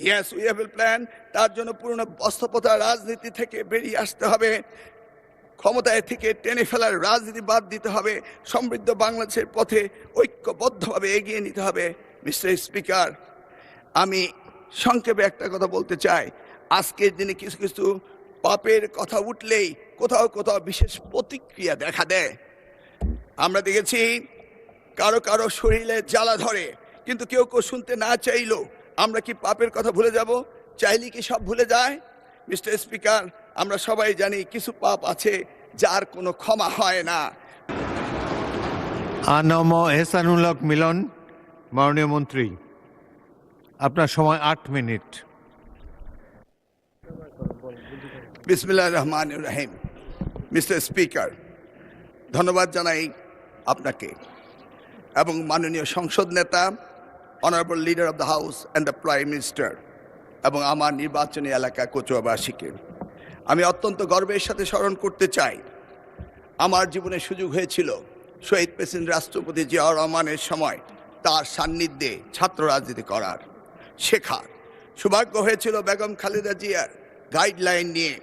Yes we have a plan. তার জন্য পুরনো বস্ত্রপ্রথা রাজনীতি থেকে বেরিয়ে আসতে হবে, ক্ষমতায় থেকে টেনে ফেলার রাজনীতি বাদ দিতে হবে, সমৃদ্ধ বাংলাদেশের পথে ঐক্যবদ্ধভাবে এগিয়ে নিতে হবে। মিস্টার স্পিকার, আমি সংক্ষেপে একটা কথা বলতে চাই। আজকের দিনে কিছু কিছু পাপের কথা উঠলেই কোথাও কোথাও বিশেষ প্রতিক্রিয়া দেখা দেয়। আমরা দেখেছি কারো কারো শরীরে জ্বালা ধরে, কিন্তু কেউ কেউ শুনতে না চাইলো। আমরা কি পাপের কথা ভুলে যাব? চাইলে কি সব ভুলে যায়? মিস্টার স্পিকার, আমরা সবাই জানি কিছু পাপ আছে যার কোনো ক্ষমা হয় না। আনম এহসানুল হক মিলন, মাননীয় মন্ত্রী, আপনার সময় 8 মিনিট। বিসমিল্লাহির রহমানির রহিম। মিস্টার স্পিকার, ধন্যবাদ জানাই আপনাকে এবং মাননীয় সংসদ নেতা, honourable leader of the house and the prime minister এবং আমার নির্বাচনী এলাকা কচুয়াবাসীকে আমি অত্যন্ত গর্বের সাথে স্মরণ করতে চাই। আমার জীবনে সুযোগ হয়েছিল শহীদ প্রেসিডেন্ট রাষ্ট্রপতি জিয়াউর রহমানের সময় তার সান্নিধ্যে ছাত্র রাজনীতি করার, শেখার সৌভাগ্য হয়েছিল বেগম খালেদা জিয়ার গাইডলাইন নিয়ে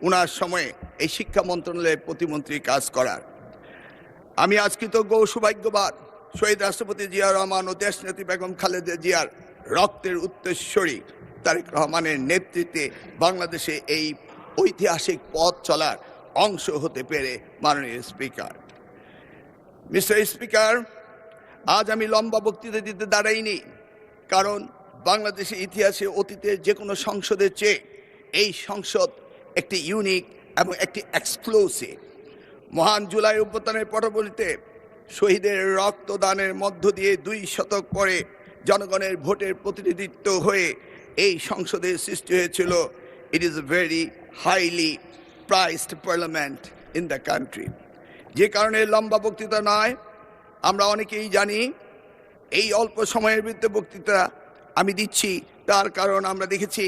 ওনার সময়ে এই শিক্ষা মন্ত্রণালয়ের প্রতিমন্ত্রী কাজ করার। আমি আজ কৃতজ্ঞ ও সৌভাগ্যবান শহীদ রাষ্ট্রপতি জিয়াউর রহমান ও দেশনেত্রী বেগম খালেদা জিয়ার রক্তের উত্তরসূরি তারেক রহমানের নেতৃত্বে বাংলাদেশে এই ঐতিহাসিক পথ চলার অংশ হতে পেরে। মাননীয় স্পিকার, মিস্টার স্পিকার, আজ আমি লম্বা বক্তৃতা দিতে দাঁড়াইনি, কারণ বাংলাদেশের ইতিহাসে অতীতের যে কোনো সংসদের চেয়ে এই সংসদ একটি ইউনিক এবং একটি এক্সক্লুসিভ। মহান জুলাই অভ্যুত্থানের পটভূমিতে শহীদের রক্তদানের মধ্য দিয়ে 2 শতক পরে জনগণের ভোটের প্রতিনিধিত্ব হয়ে এই সংসদের সৃষ্টি হয়েছিল। It is a very highly priced parliament in the country. যে কারণে লম্বা বক্তৃতা নয়, আমরা অনেকেই জানি এই অল্প সময়ের ভিতরে বক্তৃতা আমি দিচ্ছি, তার কারণ আমরা দেখেছি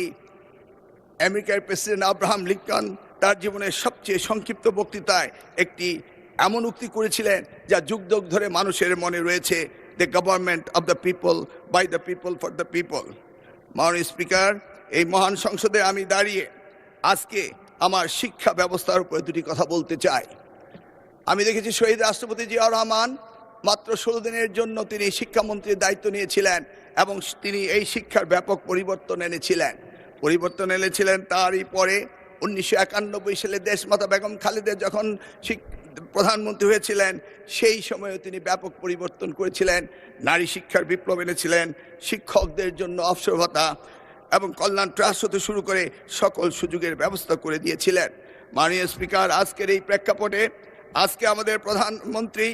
আমেরিকার প্রেসিডেন্ট আব্রাহাম লিঙ্কন তার জীবনের সবচেয়ে সংক্ষিপ্ত বক্তৃতায় একটি এমন উক্তি করেছিলেন যা যুগ যুগ ধরে মানুষের মনে রয়েছে, the government of the people, by the people, for the people. মাননীয় স্পিকার, এই মহান সংসদে আমি দাঁড়িয়ে আজকে আমার শিক্ষা ব্যবস্থার উপরে 2টি কথা বলতে চাই। আমি দেখেছি শহীদ রাষ্ট্রপতি জিয়াউর রহমান মাত্র 16 দিনের জন্য তিনি শিক্ষামন্ত্রীর দায়িত্ব নিয়েছিলেন এবং তিনি এই শিক্ষার ব্যাপক পরিবর্তন এনেছিলেন। তারই পরে 1991 সালে দেশমাতা বেগম খালেদা যখন প্রধানমন্ত্রী হয়েছিলেন, সেই সময়ে তিনি ব্যাপক পরিবর্তন করেছিলেন। নারী শিক্ষার বিপ্লব এনেছিলেন, শিক্ষকদের জন্য অবসর ভাতা এবং কল্যাণ ট্রাস্ট হতে শুরু করে সকল সুযোগের ব্যবস্থা করে দিয়েছিলেন। মাননীয় স্পিকার, আজকের এই প্রেক্ষাপটে আজকে আমাদের প্রধানমন্ত্রী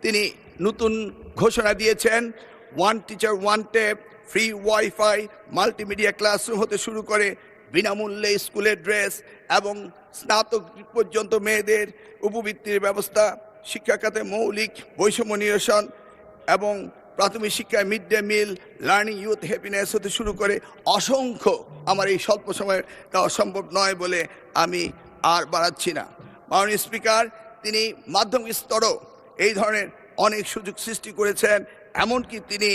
তিনি নতুন ঘোষণা দিয়েছেন, 1 teacher 1 tab, free wifi, multimedia classroom হতে শুরু করে বিনামূল্যে স্কুলের ড্রেস এবং স্নাতক পর্যন্ত মেয়েদের উপবৃত্তির ব্যবস্থা, শিক্ষা খাতে মৌলিক বৈষম্য নিরসন এবং প্রাথমিক শিক্ষায় mid day meal, learning youth happiness হতে শুরু করে অসংখ্য, আমার এই স্বল্প সময়ে তা অসম্ভব নয় বলে আমি আর বাড়াচ্ছি না। মাননীয় স্পিকার, তিনি মাধ্যমিক স্তরও এই ধরনের অনেক সুযোগ সৃষ্টি করেছেন, এমনকি তিনি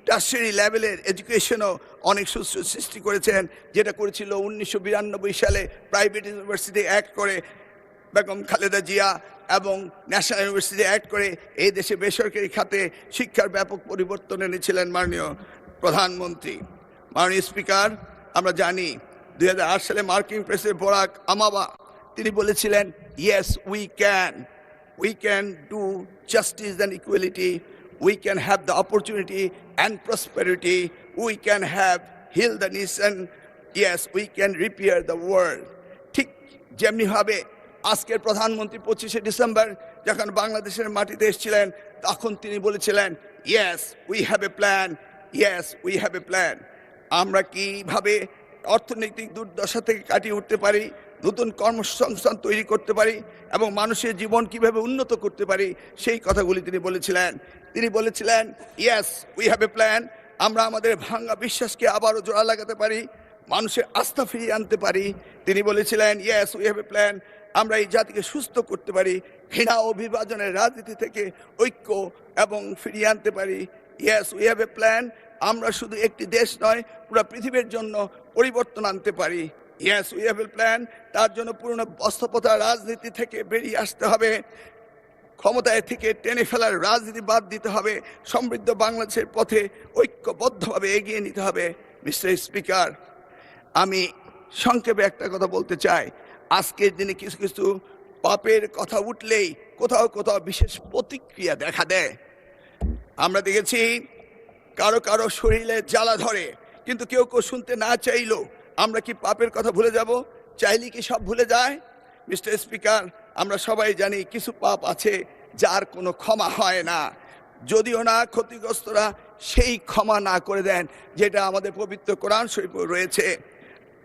টার্সিয়ারি লেভেলের এডুকেশনও অনেক সুযোগ সৃষ্টি করেছেন, যেটা করেছিল 1992 সালে প্রাইভেট ইউনিভার্সিটি অ্যাক্ট করে বেগম খালেদা জিয়া এবং ন্যাশনাল ইউনিভার্সিটি অ্যাক্ট করে এই দেশে বেসরকারি খাতে শিক্ষার ব্যাপক পরিবর্তন এনেছিলেন মাননীয় প্রধানমন্ত্রী। মাননীয় স্পিকার, আমরা জানি 2008 সালে মার্কিন প্রেসিডেন্ট বারাক ওবামা তিনি বলেছিলেন, yes we can do justice and equality, we can have the opportunity and prosperity, we can have heal the nation, yes, we can repair the world. ঠিক যেমনিভাবে আজকের প্রধানমন্ত্রী 25শে ডিসেম্বর যখন বাংলাদেশের মাটিতে এসেছিলেন, তখন তিনি বলেছিলেন, yes we have a plan, yes we have a plan. আমরা কিভাবে অর্থনৈতিক দুর্দশা থেকে কাটিয়ে উঠতে পারি, নতুন কর্মসংস্থান তৈরি করতে পারি এবং মানুষের জীবন কিভাবে উন্নত করতে পারি, সেই কথাগুলি তিনি বলেছিলেন। তিনি বলেছিলেন, yes we have a plan, আমরা আমাদের ভাঙা বিশ্বাসকে আবারও জোড়া লাগাতে পারি, মানুষের আস্থা ফিরিয়ে আনতে পারি। তিনি বলেছিলেন, yes we have a plan, আমরা এই জাতিকে সুস্থ করতে পারি, ঘৃণা ও বিভাজনের রাজনীতি থেকে ঐক্য এবং ফিরিয়ে আনতে পারি। Yes we have a plan, আমরা শুধু একটি দেশ নয়, পুরো পৃথিবীর জন্য পরিবর্তন আনতে পারি। Yes, we have a plan. তার জন্য পুরনো বস্ত্রপ্রথা রাজনীতি থেকে বেরিয়ে আসতে হবে, ক্ষমতায় থেকে টেনে ফেলার রাজনীতি বাদ দিতে হবে, সমৃদ্ধ বাংলাদেশের পথে ঐক্যবদ্ধভাবে এগিয়ে নিতে হবে। মিস্টার স্পিকার, আমি সংক্ষেপে একটা কথা বলতে চাই। আজকের দিনে কিছু কিছু পাপের কথা উঠলেই কোথাও কোথাও বিশেষ প্রতিক্রিয়া দেখা দেয়। আমরা দেখেছি কারো কারো শরীরে জ্বালা ধরে, কিন্তু কেউ কেউ শুনতে না চাইলো। আমরা কি পাপের কথা ভুলে যাব? চাইলে কি সব ভুলে যায়? মিস্টার স্পিকার, আমরা সবাই জানি কিছু পাপ আছে যার কোনো ক্ষমা হয় না, যদিও না ক্ষতিগ্রস্তরা সেই ক্ষমা না করে দেন যেটা আমাদের পবিত্র কোরআন শরীফে রয়েছে।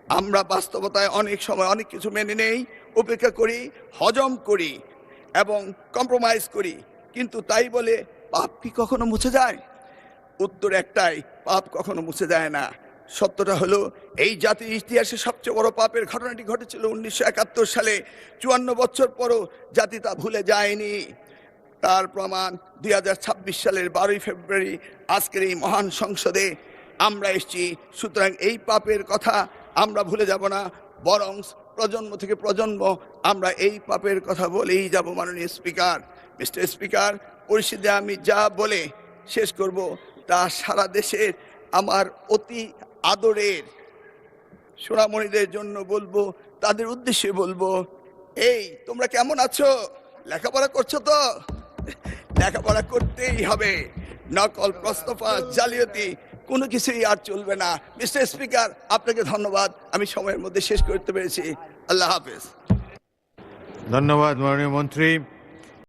আমরা বাস্তবতায় অনেক সময় অনেক কিছু মেনে নেই, উপেক্ষা করি, হজম করি এবং কম্প্রোমাইজ করি, কিন্তু তাই বলে পাপ কি কখনো মুছে যায়? উত্তর একটাই, পাপ কখনো মুছে যায় না। সত্যটা হলো, এই জাতির ইতিহাসে সবচেয়ে বড় পাপের ঘটনাটি ঘটেছিল 1971 সালে। 54 বছর পরও জাতি তা ভুলে যায়নি। তার প্রমাণ 2026 সালের 12 ফেব্রুয়ারি আজকের এই মহান সংসদে আমরা এসেছি। সুতরাং এই পাপের কথা আমরা ভুলে যাব না, বরং প্রজন্ম থেকে প্রজন্ম আমরা এই পাপের কথা বলেই যাব। মাননীয় স্পিকার, মিস্টার স্পিকার, পরিস্থিতি আমি যা বলে শেষ করব তা সারা দেশের আমার অতি আদরের সোনামণিদের জন্য বলবো, তাদের উদ্দেশ্যে বলবো, এই তোমরা কেমন আছো? লেখাপড়া করছো তো? লেখাপড়া করতেই হবে। নকল, প্রস্তফা, জালিয়াতি কোনো কিছুই আর চলবে না। মিস্টার স্পিকার, আপনাকে ধন্যবাদ, আমি সময়ের মধ্যে শেষ করতে পেরেছি। আল্লাহ হাফেজ। ধন্যবাদ মাননীয় মন্ত্রী।